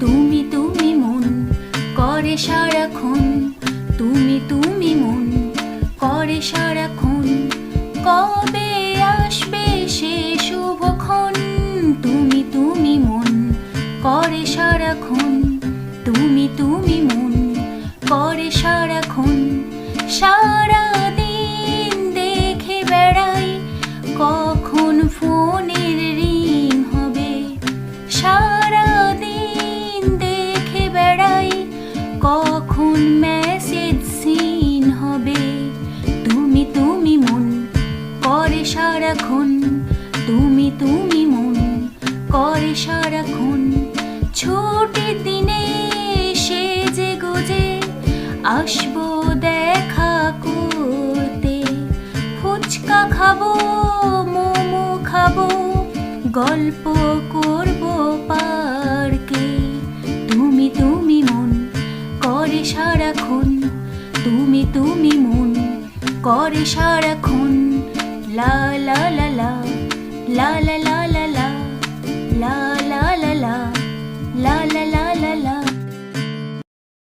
তুমি তুমি মন করে সারাক্ষণ, তুমি তুমি মন করে সারাক্ষণ। কবে আসবে সে শুভক্ষণ, তুমি তুমি মন করে সারাক্ষণ, তুমি তুমি মন করে সারাক্ষণ। সারাদিন দেখে বেড়াই কখন ফোনের রিং হবে, সারাদিন দেখে বেড়াই কখন মেসেজ সিন হবে। তুমি তুমি মন করে সারাক্ষণ, তুমি তুমি মন করে সারাক্ষণ। ছুটির দিনে সেজে গুজে আসবো দেখা করতে, ফুচকা খাবো মোমো খাবো গল্প করবো পার্কে। তুমি তুমি মন করে সারাক্ষণ, তুমি তুমি মন করে সারাক্ষণ।